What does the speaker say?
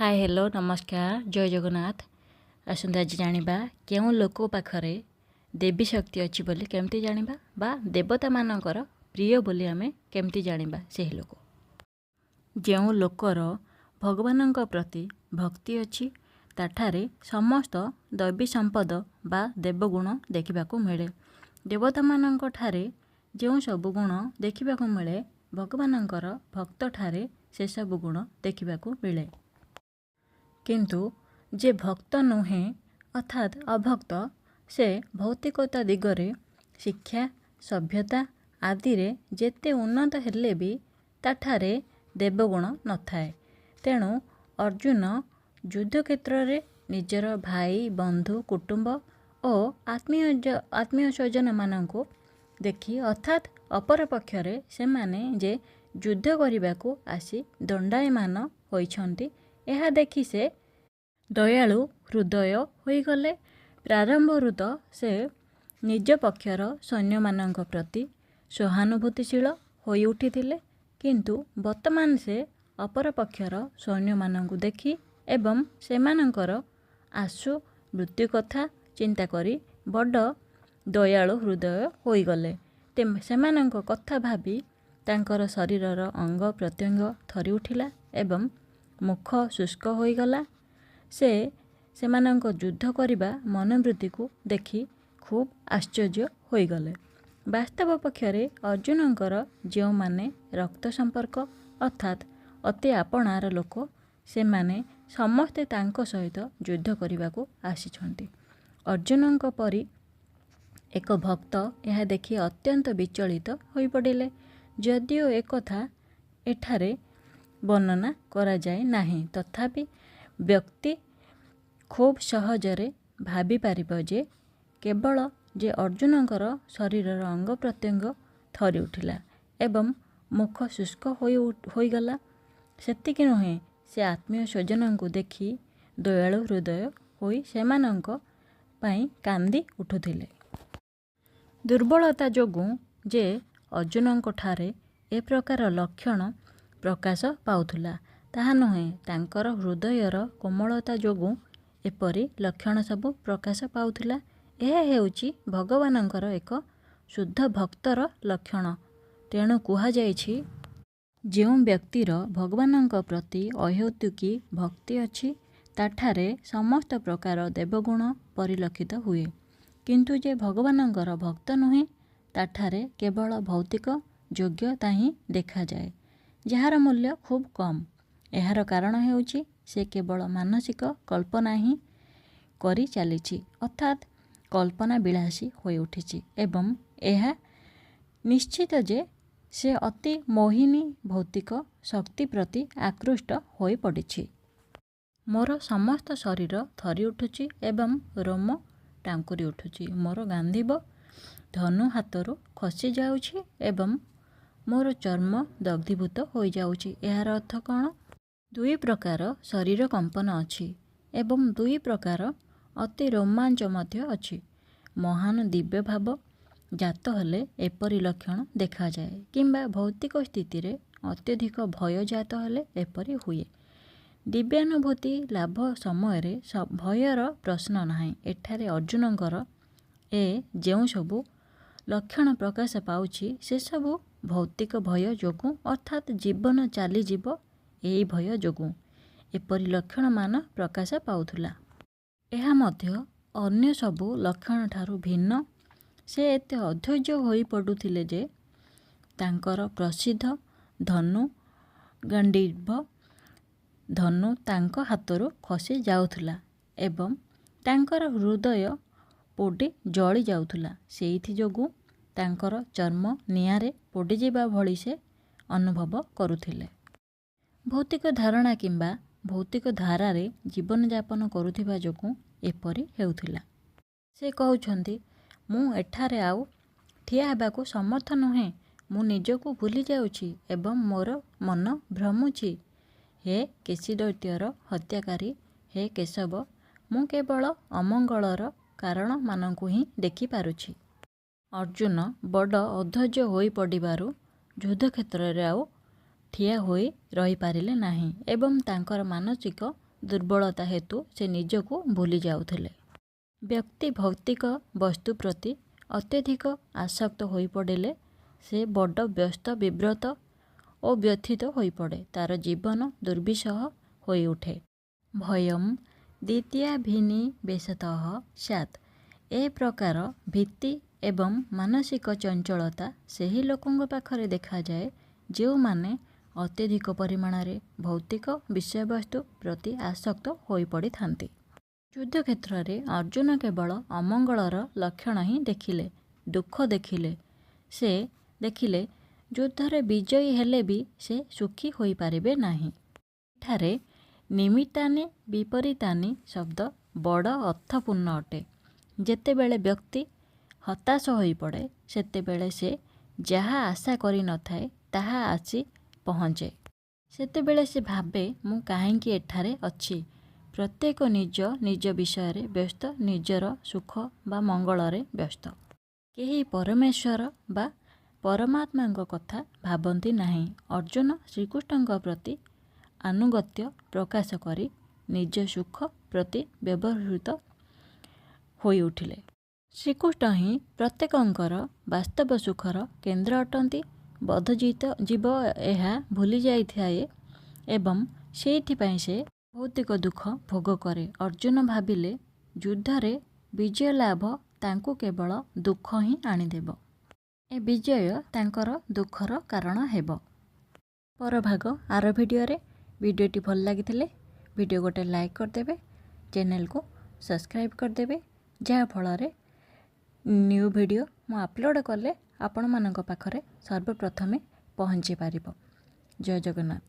Hi hello नमस्कार जय जगन्नाथ। आसंत आज जानिबा केउं लोक पाखरे देवी शक्ति अच्छी बोली केमती जानिबा बा देवता मानकर प्रिय बोली आमे केमती जानिबा सेही लोक जेउं लोकर भगवानଙ୍କ प्रति भक्ति अच्छी ताठारे समस्त दैवी संपद बा देवगुण देखिबाकू मिले। देवता मानଙ୍କ ठारे जेउं सब गुण देखिबाकू मिले भगवानଙ୍କର भक्त ठारे से सब गुण देखिबाकू मिले। किंतु जे भक्त नुहे अर्थात अभक्त से भौतिकता दिगरे शिक्षा सभ्यता आदि रे जेते उन्नत हेले भी ताठारे देवगुण न थाए। तेणु अर्जुन युद्ध क्षेत्र रे निजर भाई बंधु कुटुंब और आत्मीय स्वजन मानंको देखी अर्थात अपर पक्षरे से माने जे युद्ध करने को आसी दंडायमान होइछंती यह देखी से दयालु हृदय होइगले। प्रारंभरु तो से निज पक्षर सैन्य मानंक प्रति सहानुभूतिशील होई उठिथिले, किंतु वर्तमान से अपर पक्षर सैन्य मानंकु देखी एवं सेमानंकर आशु मृत्यु कथा चिंता करी बड़ दयालु हृदय होइगले। सेमानंक कथा भाबी तांकर शरीरर अंग प्रत्यंग थरी उठिला एवं मुख शुष्क होइगला। सेमानंक युद्ध करिबा मनोवृत्ति को देखि खूब आश्चर्य होइगले। वास्तव पक्षरे अर्जुनंकर जो माने रक्त संपर्क अर्थात अति आपणार लोक से माने समस्ते तांको सहित युद्ध करिबाकू आसीछंती। अर्जुनंक परी एक भक्त यह देखि अत्यंत विचलित होई पड़िले। जदिओ एक कथा एठारे वर्णना करा जाए नाही, तथापि व्यक्ति खूब सहजरे भाभी पारिबो जे केवल जे अर्जुनंकर शरीरर अंग प्रत्यंग थरी उठिला एवं मुख शुष्क होइगला सेतिकी नुहे, से आत्मीय स्वजनंकु देखि दयालु हृदय होई सेमानंक पाई कांदी उठुथिले। दुर्बलता जोगु जे अर्जुनंक ठारे ए प्रकार लक्षण प्रकाश पाउथुला ताहा नुहे, तांकर हृदयर कोमलता जोगु एपरी लक्षण सबु प्रकाश पाउथुला। यह हेउची भगवानंकर एक शुद्ध भक्तर लक्षण। तेणु कुहा जाइछि जेउ व्यक्तिर भगवानंक प्रति अहेतुकी भक्ति अछि ताठारे समस्त प्रकार देवगुण परिलक्षित हुए, किंतु जे भगवानंकर भक्त नुहे ताठारे केवल भौतिक योग्यता ही देखा जाए जार मूल्य खूब कम। एहार कारण हेउची से केवल मानसिक कल्पना ही करी चलीछि अर्थात कल्पना विलासी होई उठिछि एवं यह निश्चित जे से अति मोहिनी भौतिक शक्ति प्रति आकृष्ट होई पड़िछि। मोर समस्त शरीर थरी उठुछि एवं रोम टांकुरी उठुछि, मोर गांधीब धनु हाथरू खसी जाउछि एवं मोर चर्म दग्धीभूत होई जाउछि। एहार अर्थ कौन? दुई प्रकार शरीर कंपन अछि एवं दुई प्रकार अति रोमांच मध्य अछि। महान दिव्य भाव जात हेले एपरी लक्षण देखा जाए, किंबा भौतिक स्थिति रे अत्यधिक भय जात हेले एपरी हुए। दिव्यानुभूति लाभ समय रे भयर प्रश्न नाही। एठारे अर्जुनंकर ए जेउ सबु लक्षण प्रकाश पाउछि से सबु भौतिक भय जोगु अर्थात जीवन चाली जीव एई भय जोगु एपरी लक्षण मान प्रकाश पाउथुला। एहा मध्य अन्य सबु लक्षण ठारू भिन्न। से एते अधैर्य होई पडुथिले जे तांकर प्रसिद्ध धनु गांडीव धनु तांक हाथरू खसी जाउथुला एवं तांकर हृदय पोडी जଳି जाउथुला। सेइथि जोगु तांकर चर्म नियारे पोडी जिबा भଳି से अनुभव करुथिले। भौतिक धारणा किंबा भौतिक धारारे जीवन यापन करुथिबा जोगु एपरी हेउथिला। से कहउछंती मु एठारे आउ ठिया हेबाकू समर्थ नुहे, मु निजको भूली जाउछि एवं मोर मन भ्रमुछि। हे केशी दैत्यर हत्याकारी, हे केशव, मु केवल अमंगलर कारण मानंकु ही देखि पारुछि। अर्जुन बड़ अधैर्य होई पड़िबारु युद्ध क्षेत्र रे आउ ठिया होई रही पारिले नाही एवं तांकर मानसिक दुर्बलता हेतु से निजको भूली जाउथिले। व्यक्ति भौतिक वस्तु प्रति अत्यधिक आसक्त हो पड़े से बड़ व्यस्त विव्रत और व्यथित हो पड़े, तार जीवन दुर्विषह हो उठे। भयम द्वितीयाभिनिवेशतः स्यात्। ए प्रकार भीति एवं मानसिक चंचलता सही लोकों पाखरे देखा जाए जो माने अत्यधिक परिमाण रे भौतिक विषयवस्तु प्रति आसक्त हो पड़ी थांती। युद्ध क्षेत्र में अर्जुन केवल अमंगलर लक्षण ही देखिले, दुख देखिले। से देखिले युद्धरे विजयी हेले भी से सुखी होई पारिबे नाही। एठारे निमित्तानि विपरीतानि शब्द बड़ अर्थपूर्ण अटे। जेतेबेले व्यक्ति हताश होई पड़े सेतेबेले से जहा आशा करि नथाए ताहा आसी पहुँचे। सेतेबेले से भाबे मु काहेकि एठारे अछि। प्रत्येक निज निज विषय रे व्यस्त, निजर सुख बा मंगल रे व्यस्त। केही परमेश्वर बा परमात्मा कथा भाबंती नाही। अर्जुन श्रीकृष्ण प्रति आनुगत्य प्रकाश करी निज सुख प्रति व्यवहृत होई उठिले। श्रीकृष्ण ही प्रत्येकंकर वास्तव सुखर केन्द्र अटंती। बद्धजीत जीव यह भूली जाए एवं सेठिपाई से भौतिक दुख भोग करे। अर्जुन भाविले युद्धरे विजय लाभ तांकु केवल दुख ही आनीदेव। ए विजय तांकर दुखर कारण हेब। पर भाग आर भिडियोटी भल लगी भिडियो गोटे लाइक करदेवे, चैनल को सब्सक्राइब करदेवे, जहाँ फल न्यू वीडियो मु अपलोड कले आपण मानक पाखरे सर्वप्रथमे पहुँची पारिबो। जय जगन्नाथ।